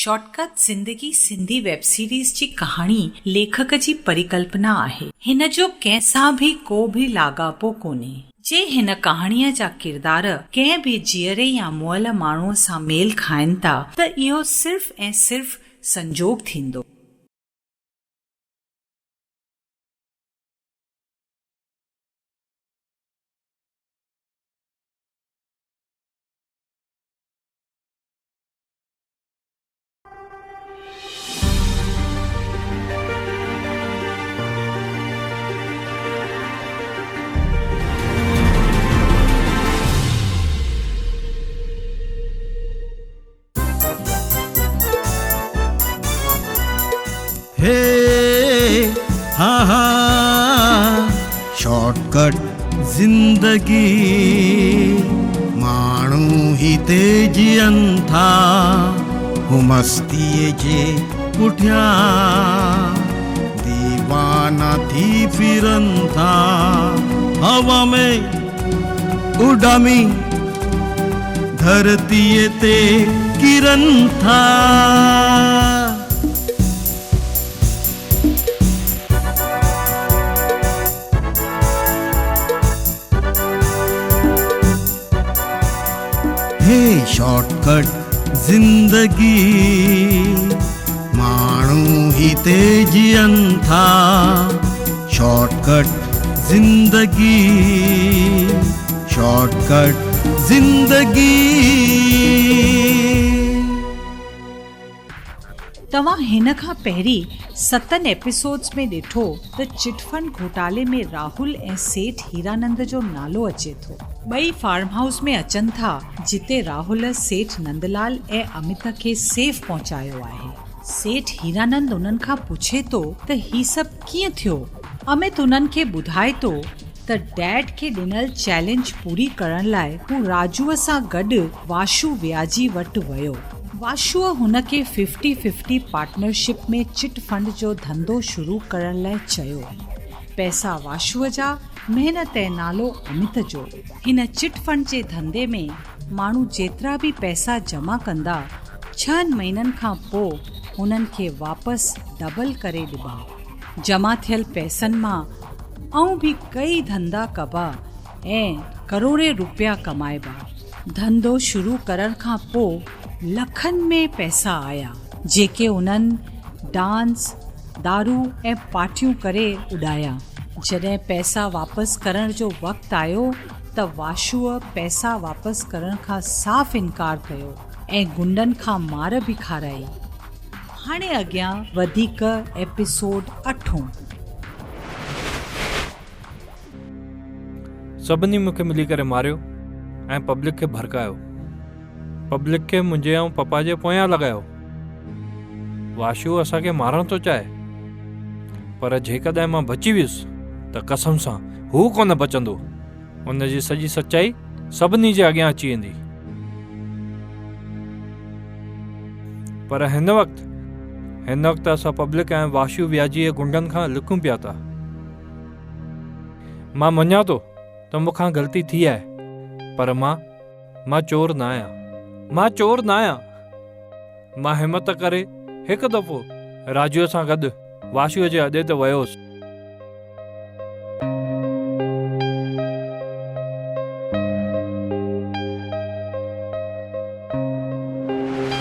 Shortcut ज़िंदगी Sindhi web series जी कहाणी लेखक जी परिकल्पना आहे। हिन जो कंहिंसां भी को भी लाॻापो कोन्हे। जे हिन कहाणीअ जा किरदार कंहिं भी जीअरे या मुअल माण्हूअ सां मेल खाइनि था त इहो सिर्फ़ ऐं सिर्फ़ संजोग थींदो। हे हाँ हाँ शॉर्टकट जिंदगी माण्हू ही तेजियनि था हू मस्तीअ जे पुठियां दीवाना थी फिरनि था हवा में उॾामी धरतीअ ते किरनि था। हे शॉर्टकट जिंदगी माण्हू ही तेजियनि था शॉर्टकट जिंदगी शॉर्टकट जिंदगी। तव्हां हिन खां पहिरीं 7 एपिसोड्स में ॾिठो त चिटफंड घोटाले में राहुल ऐं सेठ हीरानंद जो नालो अचे थो। ॿई फार्म हाउस में अचनि था जिते राहुल सेठ नंदलाल ऐं अमित खे सेफ पहुचायो आहे। सेठ हीरानंद उन्हनि खां पुछे थो त ही सभु कीअं थियो। अमित उन्हनि खे ॿुधाए थो त डैड खे ॾिनल चैलेंज पूरी करण लाइ हू राजूअ सां गॾु वाशू व्याजी वटि वियो। वाशूअ हुन खे 50-50 पार्टनरशिप में चिट फंड जो धंधो शुरू करण लाइ चयो। पैसा वाशूअ जा, मेहनत ऐं नालो अमित जो। हिन चिट फंड जे धंधे में माण्हू जेतिरा भी पैसा जमा कंदा 6 महीननि खां पोइ हुननि खे वापसि डबल करे ॾिबा। जमा थियल पैसनि मां ऐं भी कई धंधा कबा ऐं करोड़े रुपया कमाइबा। धंधो शुरू करण खां पोइ लखनि में पैसा आया जेके उन्हनि डांस दारू ऐं पार्टियूं करे उॾाया। जॾहिं पैसा वापसि करण जो वक़्तु आयो त वाशूअ पैसा वापसि करण खां साफ़ इनकार कयो ऐं गुंडनि खां मार बि खाराई। हाणे अॻियां वधीक एपिसोड 8। सभिनी मूंखे मिली करे मारियो ऐं पब्लिक खे भड़कायो। पब्लिक खे मुंहिंजे ऐं पप्पा जे पोयां लॻायो। वाशू असांखे मारण थो चाहे पर जेकॾहिं मां बची वियुसि त कसम सां हू कोन बचंदो। उन जी सॼी सच्चाई सभिनी जे अॻियां अची वेंदी। पर हिन वक़्तु असां पब्लिक ऐं वाशू व्याजी गुंडनि खां लिकूं पिया था। मां मञा थो त मूंखां ग़लती थी आहे पर मां चोर न आहियां। मां हिमत करे हिकु दफ़ो राजूअ सां गॾु वाशूअ जे अॾे ते वियोसि।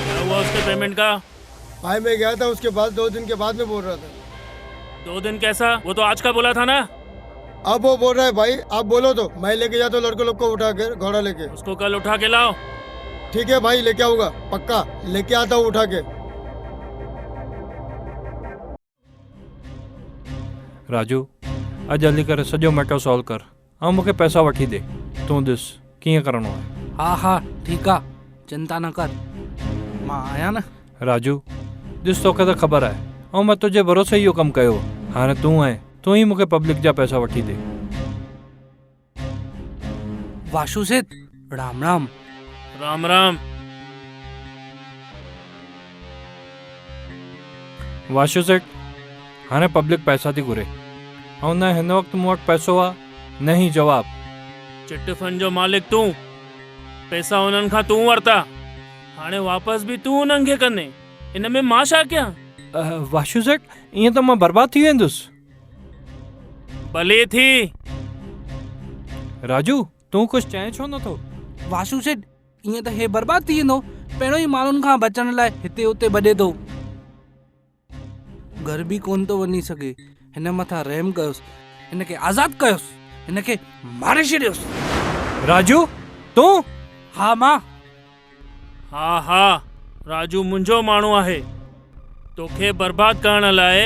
क्या हुआ उसके पेमेंट का? भाई मैं गया था उसके बाद 2 दिन के बाद में बोल रहा था। 2 दिन कैसा? वो तो आज का बोला था ना। अब वो बोल रहा है भाई आप बोलो तो मैं लेके जाता हूँ लड़के लोग को उठा के घोड़ा लेके। उसको कल उठा के लाओ। ठीक है भाई लेके आऊंगा पक्का लेके आता हूँ उठा के। राजू अॼु हली करे सॼो मैटर सॉल्व कर ऐं मूंखे पैसा वठी ॾे। तूं ॾिस कीअं करिणो आहे। हा ठीकु आहे चिंता न कर मां आहियां न। राजू ॾिस तोखे त ख़बर आहे ऐं मां तुंहिंजे भरोसे इहो कमु कयो। हाणे तूं आहे तूं ई मूंखे पब्लिक जा पैसा वठी ॾे। वाशू सेठ राम राम। राम राम। वाशू सेठ हाणे पब्लिक पैसा थी घुरे ऐं न हिन वक़्तु मूं वटि पैसो आहे न ही जवाब। चिट फंड जो मालिक तूं, पैसा उन्हनि खां तूं वरिता, हाणे वापसि बि तूं उन्हनि खे कंदे। इन में मां छा कयां? वाशू सेठ ईअं त मां बर्बाद थी वेंदुसि। भले थी। राजू तूं कुझु चए छो नथो? वाशू सेठ ईअं त हे बर्बाद थी वेंदो। पहिरों ई माण्हुनि खां बचण लाइ हिते उते भॼे थो। घर बि कोन थो वञी सघे। हिन मथां रहम कयोसि, हिनखे आज़ादु कयोसि, हिनखे मारे छॾियोसि। राजू तूं? हा मां। हा राजू मुंहिंजो माण्हू आहे। तोखे बर्बाद करण लाइ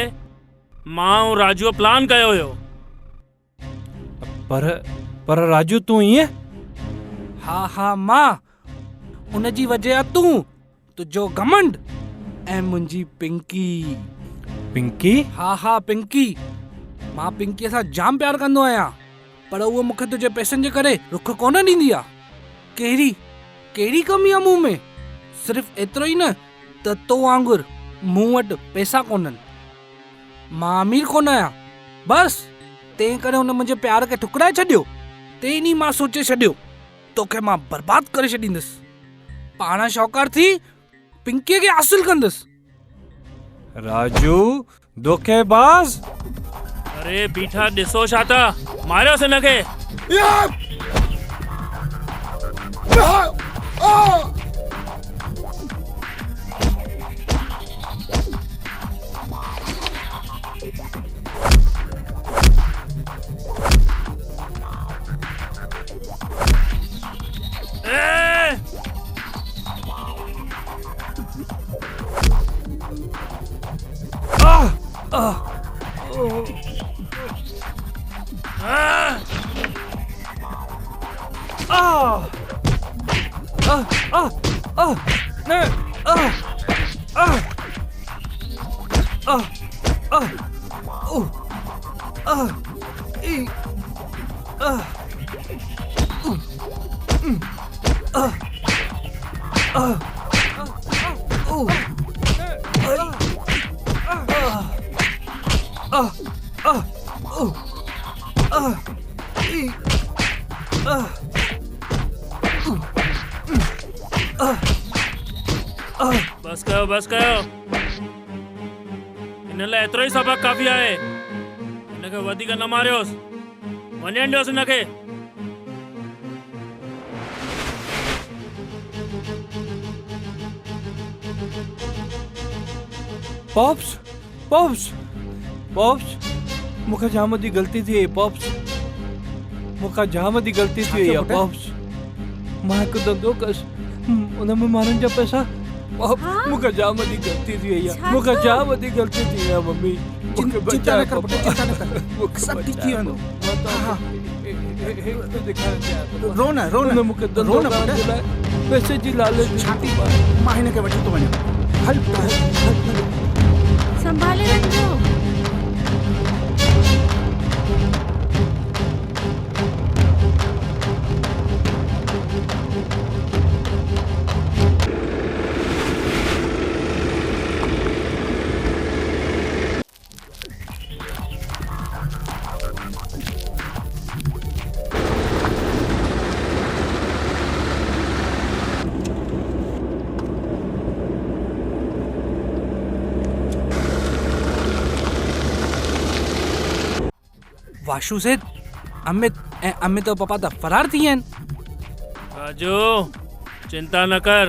मां ऐं राजू प्लान कयो हुयो। पर राजू तूं ईअं? हा मां। उनजी वजह तूं, तुंहिंजो घमंड ऐं मुंहिंजी पिंकी। पिंकी? हा पिंकी। मां पिंकीअ सां जाम प्यार कंदो आहियां, पर उहो मूंखे तुंहिंजे पैसनि जे करे रुख कोन ॾींदी आहे। कहिड़ी कमी आहे मूं में? सिर्फ़ एतिरो ई न त तो वांगुरु मूं वटि पैसा कोन्हनि। मां अमीर कोन आहियां। बस तंहिं करे हुन मुंहिंजे प्यार खे ठुकराए छॾियो। तंहिं ॾींहुं मां सोचे छॾियो तोखे मां बर्बाद करे छॾींदुसि। पाण शौकार थी पिंकीअ खे हासिल कंदुसि। राजू धोखेबाज़। अरे बीठा ॾिसो छा था, मारियोसि हिनखे। बस कयो। हिन लाइ एतिरो ई सबक़ काफ़ी आहे। हिनखे वधीक न मारियोसि, वञणु ॾियोसि हिनखे। पॉप्स मूंखे जाम वॾी ग़लती थी वई। पॉप्स मूंखां जाम वॾी ग़लती थी वई आहे। पॉप्स मां हिकु धंधो कयुसि, उन में माण्हुनि जा पैसा। मूंखे जाम वॾी ग़लती थी वई आहे। मूंखे जाम वॾी ग़लती थी वई आहे मम्मी। चिंता न कर पुट, चिंता न कर। सब ठीक थी वेंदो। रो न मूंखे धंधो करण जे लाइ पैसे जी लालच छाती मां हिनखे वठी थो वञां। हल संभाले रखो। वाशू सेठ, अमित ऐं अमित पप्पा त फरार थी विया आहिनि। राजू चिंता न कर,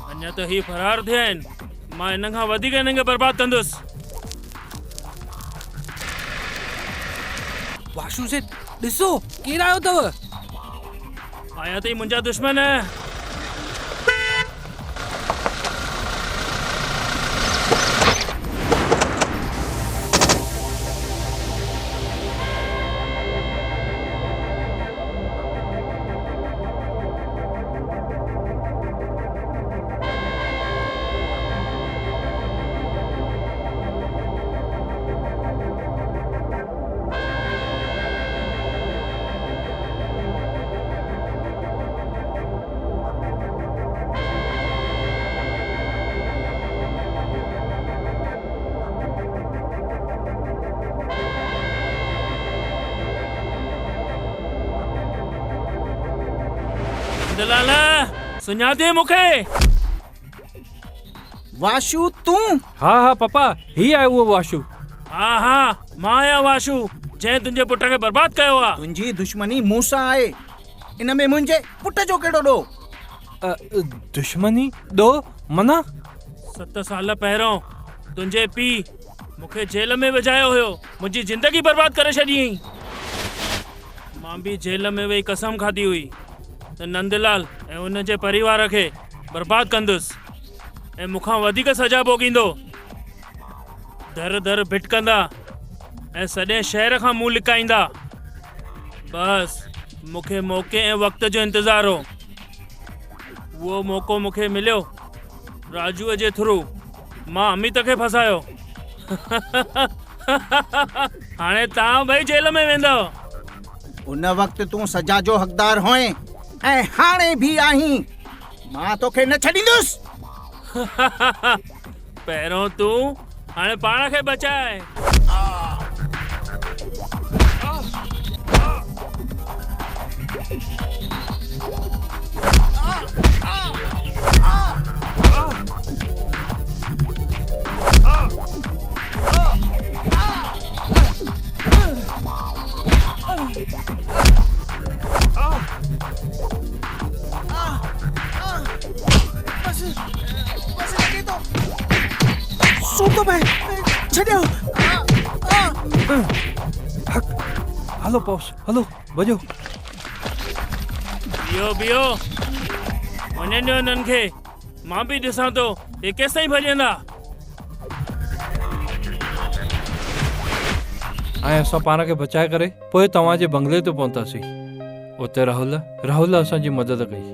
अञा त ही फरार थिया आहिनि। मां हिन खां वधीक हिननि खे बर्बाद कंदुसि। वाशू सेठ ॾिसो केरु आयो अथव। आया त मुंहिंजा दुश्मन। दलाला सुञाते मूंखे। वाशु तूं? हाँ हाँ पप्पा, ही आहे उहो वाशु। हा हा मां आहियां वाशु, जंहिं तुंहिंजे पुट खे बर्बाद कयो आहे। तुंहिंजी दुश्मनी मूंसां आहे, इन में मुंहिंजे पुट जो कहिड़ो ॾोह? दुश्मनी दो मना? 7 साल पहिरियों तुंहिंजे पीउ मूंखे जेल में विझायो हुयो, मुंहिंजी ज़िंदगी बर्बाद करे छॾियईं। मां बि जेल में वेही कसम खाधी हुई त नंदलाल ऐं उनजे परिवार खे बर्बाद कंदुसि ऐं मूंखां वधीक सज़ा भोगींदो। दर दर भिटकंदा ऐं सॼे शहर खां मुंहुं लिकाईंदा। बस मूंखे मौक़े ऐं वक़्त जो इंतज़ारु हो। उहो मौक़ो मूंखे मिलियो राजूअ जे थ्रू। मां अमित खे फसायो। हाणे तव्हां ॿई जेल में वेंदव। उन वक़्तु तूं सजा जो हक़दार हुएं ऐं हाणे भी आहीं। मां तोखे न छॾींदुसि। पहिरों तूं हाणे पाण खे बचाए। सूतो भाई छॾियो। हलो पॉप्स, हलो वजो। बियो बियो वञण ॾियो हिननि खे। मां बि ॾिसां थो हे केसिताईं भॼंदा। ऐं असां पाण खे बचाए करे पोइ तव्हांजे बंगले ते पहुतासीं। उते राहुल असांजी मदद कई।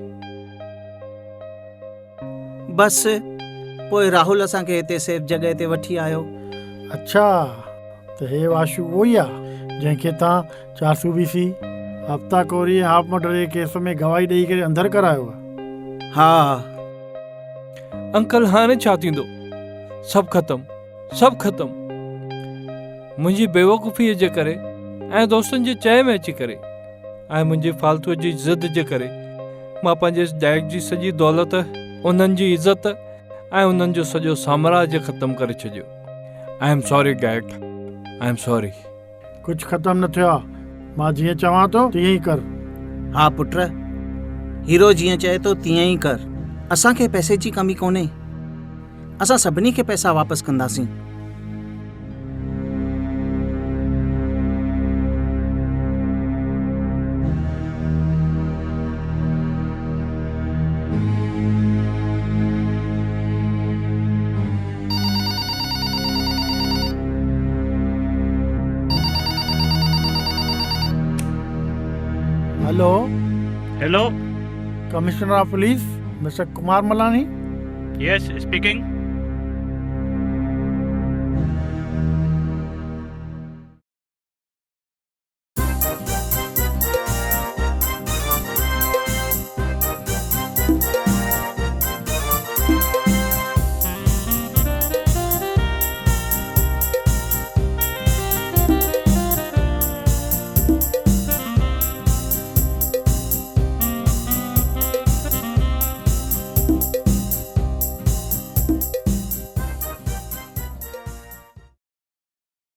बस पोइ राहुल असांखे हिते सेफ जॻह ते वठी आयो। अच्छा त हे वाशु उहो ई आहे जंहिंखे तव्हां 420 हफ़्ता कोरी ऐं हाफ मर्डर जे केस में गवाही ॾेई करे अंदरि करायो आहे? हा अंकल हाणे छा थींदो? सभु ख़तमु। मुंहिंजी बेवकूफ़ीअ जे करे ऐं दोस्तनि जे चए में अची करे ऐं मुंहिंजी फालतूअ जी ज़िद जे करे मां पंहिंजे डैड जी सॼी दौलत, उन्हनि जी इज़त ऐं उन्हनि जो सॼो साम्राज्य ख़तमु करे छॾियो। I am sorry dad, I am sorry. कुझु ख़तमु न थियो आहे। मां जीअं चवां थो तीअं ई कर। हा पुट, हीरो जीअं चए थो तीअं ई कर। असांखे पैसे जी कमी कोन्हे। असां सभिनी खे पैसा वापसि कंदासीं। Hello hello, commissioner of police mister Kumar Malani. Yes speaking.